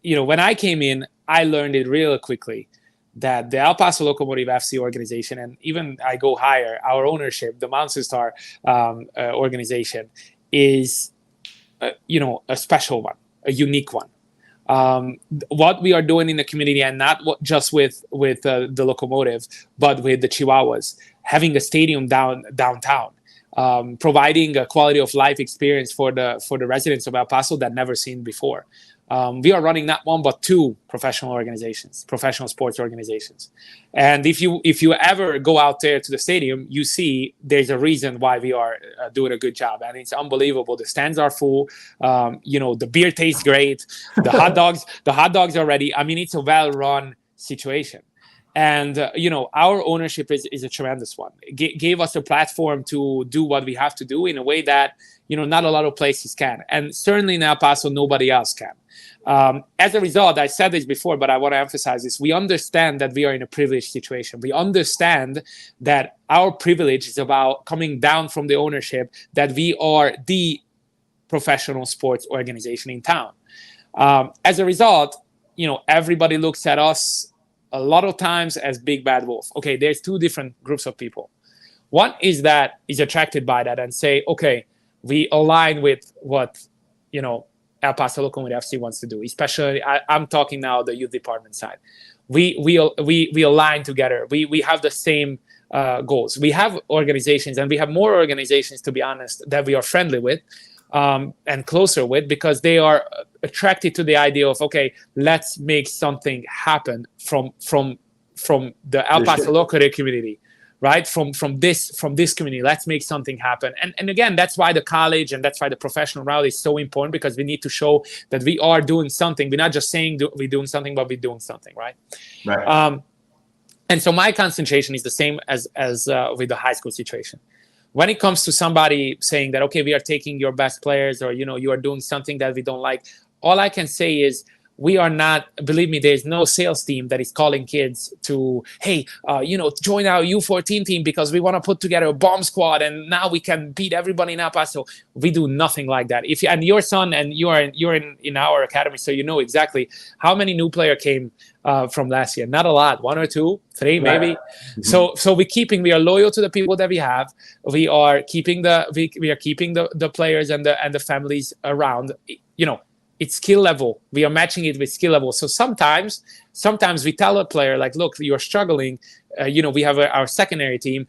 when I came in, I learned it real quickly that the El Paso Locomotive FC organization, and even I go higher, our ownership, the Mountain Star organization, is, a special one, a unique one. What we are doing in the community, and not just with the Locomotive, but with the Chihuahuas, having a stadium downtown, providing a quality of life experience for the residents of El Paso that never seen before. We are running not one but two professional sports organizations, and if you ever go out there to the stadium, you see there's a reason why we are doing a good job, and it's unbelievable. The stands are full. The beer tastes great. The hot dogs are ready. I mean, it's a well-run situation. And, our ownership is a tremendous one. It gave us a platform to do what we have to do in a way that, not a lot of places can. And certainly in El Paso, nobody else can. As a result, I said this before, but I want to emphasize this. We understand that we are in a privileged situation. We understand that our privilege is about coming down from the ownership, that we are the professional sports organization in town. As a result, everybody looks at us a lot of times as big bad wolf. Okay, there's two different groups of people. One is that is attracted by that and say, okay, we align with what, El Paso Locomotive FC wants to do. Especially, I'm talking now the youth department side. We align together. We have the same goals. We have organizations, and we have more organizations, to be honest, that we are friendly with and closer with, because they are attracted to the idea of, okay, let's make something happen from the El Paso Locomotive community, right? From this community, let's make something happen. And again, that's why the college and that's why the professional route is so important, because we need to show that we are doing something. We're not just saying we're doing something, but we're doing something, right? Right. And so my concentration is the same as with the high school situation. When it comes to somebody saying that, okay, we are taking your best players, or, you are doing something that we don't like, all I can say is we are not, believe me, there's no sales team that is calling kids to, hey, join our U14 team because we want to put together a bomb squad and now we can beat everybody in El Paso. We do nothing like that. And your son, and you're in our academy, so you know exactly how many new players came from last year. Not a lot, 1 or 2, 3 maybe. Mm-hmm. So we are loyal to the people that we have. We are keeping the players and the families around. It's skill level. We are matching it with skill level. So sometimes we tell a player, like, look, you're struggling. We have our secondary team.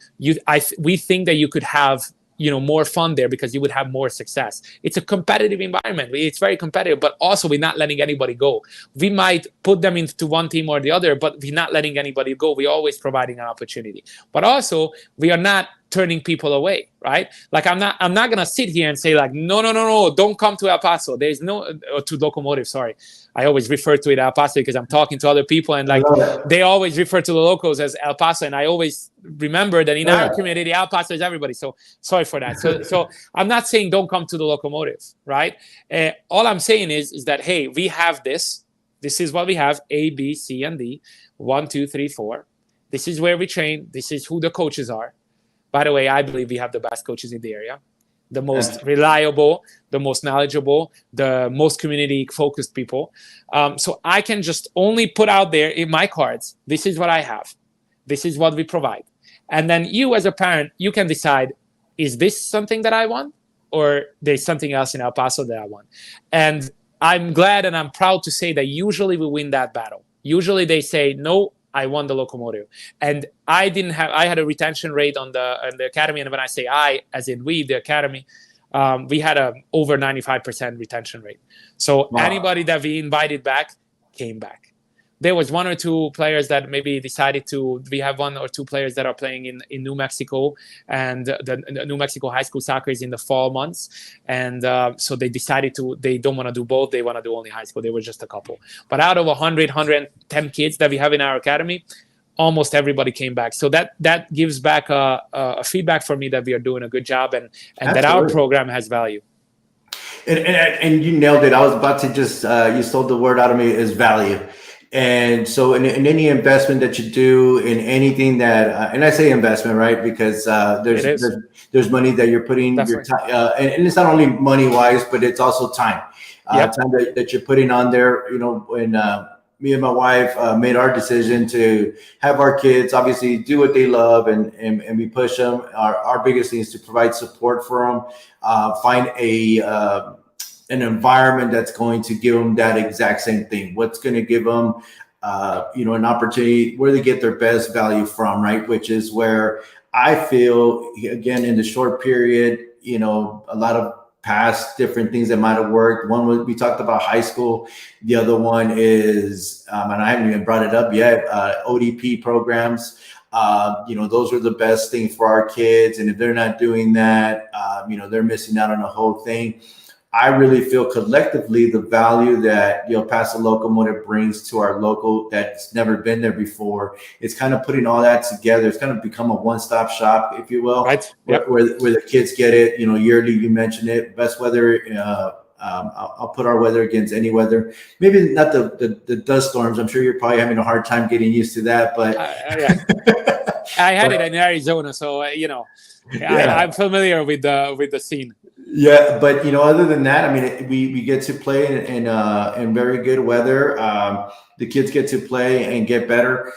We think that you could have more fun there because you would have more success. It's a competitive environment. It's very competitive, but also we're not letting anybody go. We might put them into one team or the other, but we're not letting anybody go. We're always providing an opportunity. But also we are not turning people away, right? Like I'm not gonna sit here and say like, no, don't come to El Paso. There's to Locomotive, sorry. I always refer to it El Paso because I'm talking to other people, and like they always refer to the locals as El Paso, and I always remember that in our community, El Paso is everybody. So sorry for that. So I'm not saying don't come to the Locomotive, right? All I'm saying is that, hey, we have this. This is what we have: A, B, C, and D. 1, 2, 3, 4. This is where we train. This is who the coaches are. By the way, I believe we have the best coaches in the area, the most reliable, the most knowledgeable, the most community-focused people. So I can just only put out there in my cards, this is what I have. This is what we provide. And then you as a parent, you can decide, is this something that I want, or there's something else in El Paso that I want? And I'm glad and I'm proud to say that usually we win that battle. Usually they say, no, I won the Locomotive. And I had a retention rate on the academy. And when I say I, as in we, the academy, we had a over 95% retention rate. So anybody that we invited back came back. There was one or two players that maybe decided to. We have one or two players that are playing in New Mexico, and the New Mexico high school soccer is in the fall months, and so they decided they don't want to do both. They want to do only high school. They were just a couple. But out of 110 kids that we have in our academy, almost everybody came back. So that gives back a feedback for me that we are doing a good job and that our program has value. And you nailed it. I was about to just you stole the word out of me, is value. And so in any investment that you do in anything that, and I say investment, right? Because there's money that you're putting your time, and it's not only money wise, but it's also time, time that you're putting on there. You know, when me and my wife made our decision to have our kids obviously do what they love, and we push them. Our biggest thing is to provide support for them, find an environment that's going to give them that exact same thing. What's going to give them, an opportunity where they get their best value from, right? Which is where I feel, again, in the short period, a lot of past different things that might have worked. One was, we talked about high school. The other one is, and I haven't even brought it up yet, ODP programs. Those are the best thing for our kids. And if they're not doing that, they're missing out on the whole thing. I really feel collectively the value that Paso Locomotive brings to our local that's never been there before. It's kind of putting all that together. It's kind of become a one-stop shop, if you will, right? Yep. Where the kids get it. Yearly. You mentioned it. Best weather. I'll put our weather against any weather. Maybe not the dust storms. I'm sure you're probably having a hard time getting used to that. But I had it in Arizona, so I'm familiar with the scene. Yeah, but other than that, I mean, we get to play in very good weather. The kids get to play and get better.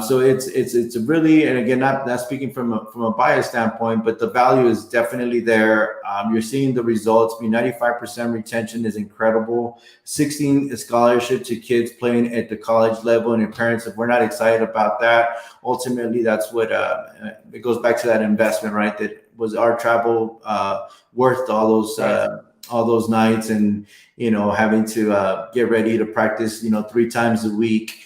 So it's really, and again, not speaking from a bias standpoint, but the value is definitely there. You're seeing the results. 95% retention is incredible. 16 scholarship to kids playing at the college level, and your parents, if we're not excited about that, ultimately that's what it goes back to that investment, right? That was our travel worth all those nights, and having to get ready to practice 3 times a week.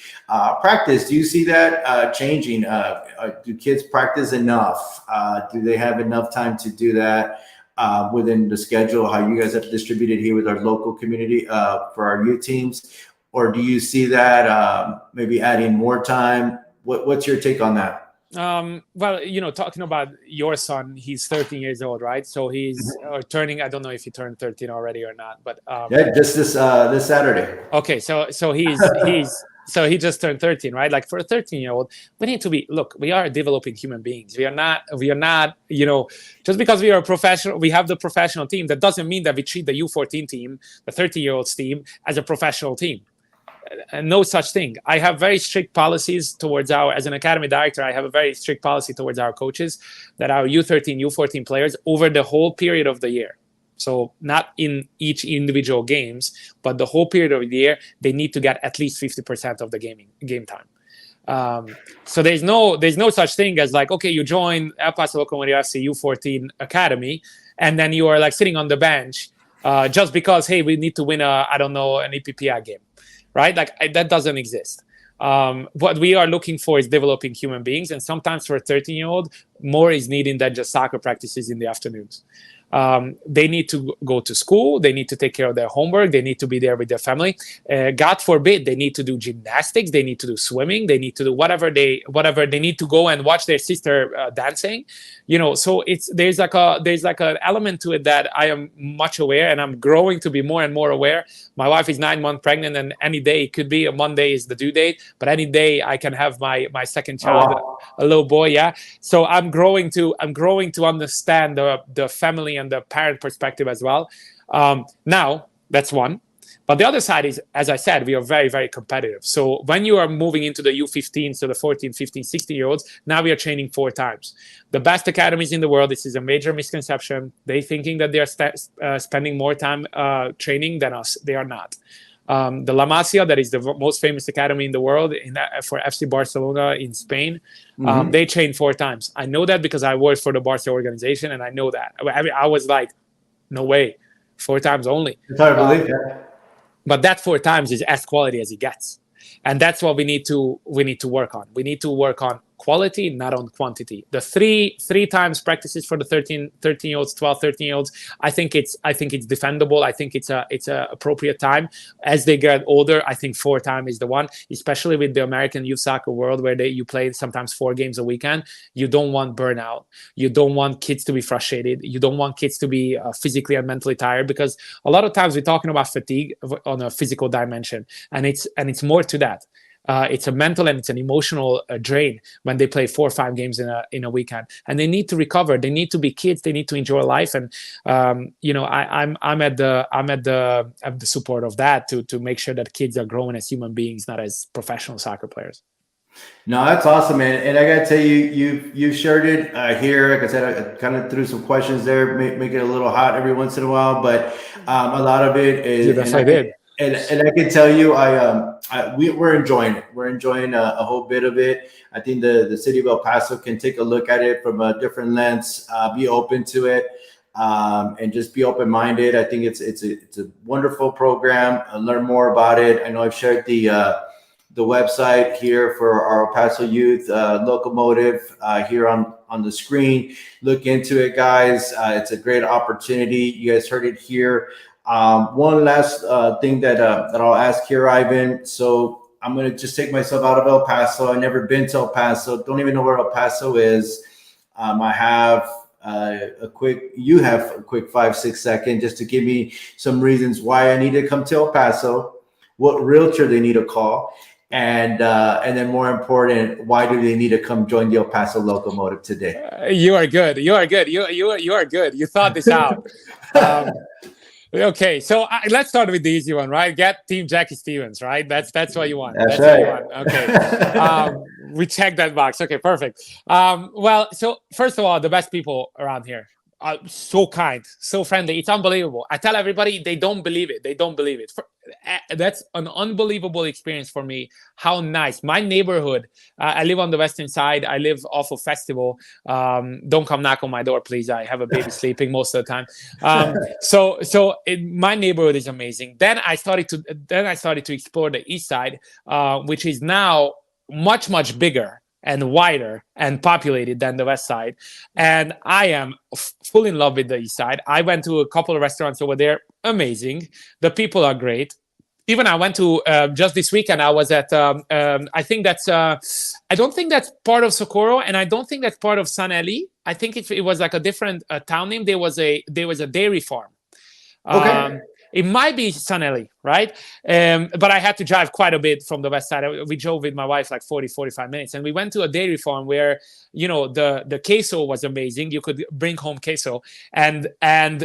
Practice, do you see that changing? Do kids practice enough? Do they have enough time to do that within the schedule, how you guys have distributed here with our local community for our youth teams? Or do you see that maybe adding more time? What's your take on that? Well, talking about your son, he's 13 years old, right? So he's turning, I don't know if he turned 13 already or not, but just this Saturday. Okay, so he just turned 13, right? Like for a 13-year-old, we need to we are developing human beings. We are not, just because we are a professional, we have the professional team, that doesn't mean that we treat the U14 team, the 30-year-olds team, as a professional team. And no such thing. I have very strict policies towards as an academy director, I have a very strict policy towards our coaches that our U13, U14 players over the whole period of the year. So not in each individual games, but the whole period of the year, they need to get at least 50% of the game time. So there's no such thing as like, okay, you join El Paso Locomotive FC U14 Academy, and then you are like sitting on the bench just because, hey, we need to win an EPPA game. Right? Like that doesn't exist. What we are looking for is developing human beings. And sometimes for a 13-year-old, more is needed than just soccer practices in the afternoons. They need to go to school. They need to take care of their homework. They need to be there with their family. God forbid, they need to do gymnastics. They need to do swimming. They need to do whatever they need to go and watch their sister dancing. So there's like an element to it that I am much aware, and I'm growing to be more and more aware. My wife is 9 months pregnant, and any day, it could be a Monday is the due date, but any day I can have my second child, a little boy. Yeah. So I'm growing to understand the family and the parent perspective as well. Now that's one. But the other side is, as I said, we are very, very competitive. So when you are moving into the U15, so the 14, 15, 16-year-olds, now we are training 4 times. The best academies in the world, this is a major misconception. They thinking that they are spending more time training than us. They are not. The La Masia, that is the most famous academy in the world for FC Barcelona in Spain, they train 4 times. I know that because I work for the Barca organization, and I know that. I was like, no way, 4 times only. It's hard to believe that. But that 4 times is as quality as it gets. And that's what we need to work on. We need to work on quality, not on quantity. The three times practices for the 13-year-olds, 12, 13-year-olds, I think it's defendable. I think it's a appropriate time. As they get older, I think 4 times is the one, especially with the American youth soccer world where you play sometimes 4 games a weekend. You don't want burnout. You don't want kids to be frustrated. You don't want kids to be physically and mentally tired, because a lot of times we're talking about fatigue on a physical dimension, and it's more to that. It's a mental and it's an emotional drain when they play 4 or 5 games in a weekend, and they need to recover. They need to be kids. They need to enjoy life, and I'm at the support of that to make sure that kids are growing as human beings, not as professional soccer players. No, that's awesome, man. And I gotta tell you, you shared it here. Like I said, I kind of threw some questions there, make it a little hot every once in a while, but a lot of it is. Yeah, that's what I did. And I can tell you, we're enjoying it. We're enjoying a whole bit of it. I think the city of El Paso can take a look at it from a different lens, be open to it, and just be open-minded. I think it's a wonderful program. Learn more about it. I know I've shared the website here for our El Paso Youth Locomotive here on the screen. Look into it, guys. It's a great opportunity. You guys heard it here. One last thing that I'll ask here, Ivan. So I'm going to just take myself out of El Paso. I've never been to El Paso. Don't even know where El Paso is. I have you have a quick 5-6 second just to give me some reasons why I need to come to El Paso, what realtor they need to call, and then more important, why do they need to come join the El Paso Locomotive today? You are good. You are good. You are good. You thought this out. Okay, so let's start with the easy one, right? Get Team Jackie Stevens, right? That's what you want. That's right. What you want. Okay, we checked that box. Okay, perfect. Well, so first of all, the best people around here are so kind, so friendly. It's unbelievable. I tell everybody, they don't believe it. They don't believe it. That's an unbelievable experience for me. How nice. My neighborhood, I live on the western side. I live off of Festival. Don't come knock on my door, please. I have a baby sleeping most of the time. My neighborhood is amazing. Then I started to explore the east side, which is now much bigger and wider and populated than the west side. And I am full in love with the east side. I went to a couple of restaurants over there. Amazing. The people are great. Even I went to just this weekend, I was at, I think that's, I don't think that's part of Socorro, and I don't think that's part of San Eli. I think it was like a different town name. There was a dairy farm. Okay. It might be San Eli, right? But I had to drive quite a bit from the west side. We drove with my wife like 45 minutes. And we went to a dairy farm where, the queso was amazing. You could bring home queso and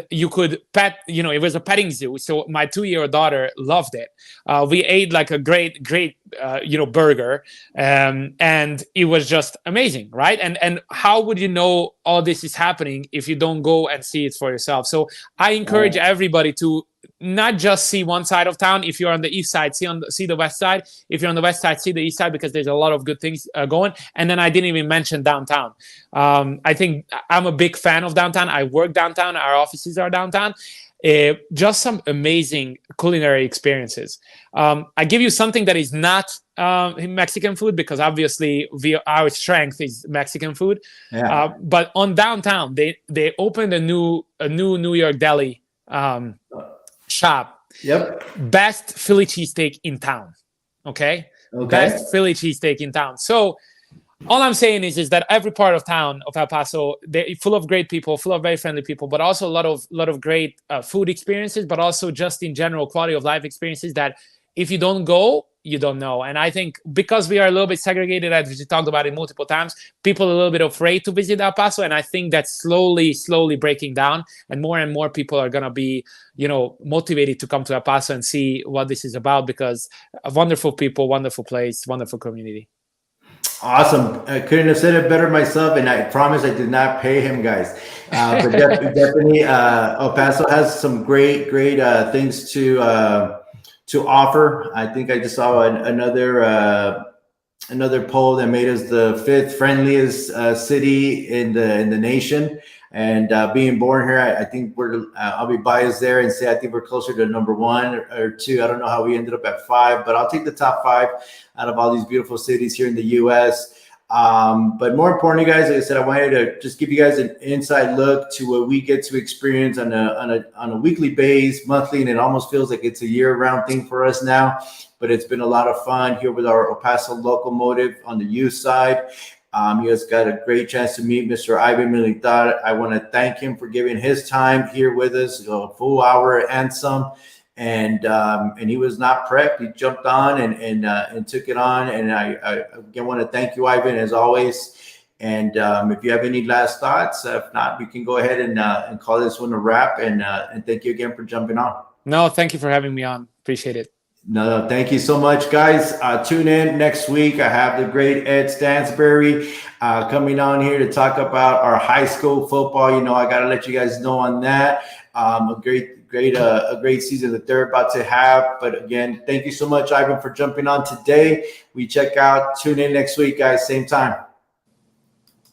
you could pet, it was a petting zoo. So my 2-year-old daughter loved it. We ate like a great, burger. And it was just amazing, right? And how would you know all this is happening if you don't go and see it for yourself? So I encourage everybody to not just see one side of town. If you're on the east side, see the west side. If you're on the west side, see the east side, because there's a lot of good things going. And then I didn't even mention downtown. I think I'm a big fan of downtown. I work downtown. Our offices are downtown. Just some amazing culinary experiences. I give you something that is not Mexican food, because obviously our strength is Mexican food. Yeah. But on downtown, they opened a new New York deli shop. Yep. Best Philly cheesesteak in town. Okay. Best Philly cheesesteak in town. So all I'm saying is that every part of town of El Paso, they're full of great people, full of very friendly people, but also a lot of great food experiences, but also just in general quality of life experiences that if you don't go, you don't know. And I think because we are a little bit segregated, as we talked about it multiple times, people are a little bit afraid to visit El Paso. And I think that's slowly breaking down. And more people are going to be, motivated to come to El Paso and see what this is about, because wonderful people, wonderful place, wonderful community. Awesome. I couldn't have said it better myself, and I promise I did not pay him, guys. But definitely, El Paso has some great things to offer. I think I just saw another poll that made us the 5th friendliest city in the nation. And being born here, I think I'll be biased there and say I think we're closer to number 1 or 2. I don't know how we ended up at 5, but I'll take the top 5 out of all these beautiful cities here in the U.S. But more importantly, guys, like I said, I wanted to just give you guys an inside look to what we get to experience on a weekly basis, monthly, and it almost feels like it's a year-round thing for us now. But it's been a lot of fun here with our El Paso Locomotive on the youth side. You guys got a great chance to meet Mr. Ivan Militar. I want to thank him for giving his time here with us, a full hour and some. And he was not prepped. He jumped on and took it on. And I again want to thank you, Ivan, as always. And if you have any last thoughts, if not, we can go ahead and call this one a wrap. And thank you again for jumping on. No, thank you for having me on. Appreciate it. No, thank you so much, guys. Tune in next week. I have the great Ed Stansberry coming on here to talk about our high school football. I got to let you guys know on that. A great season that they're about to have. But again, thank you so much, Ivan, for jumping on today. We check out. Tune in next week, guys. Same time.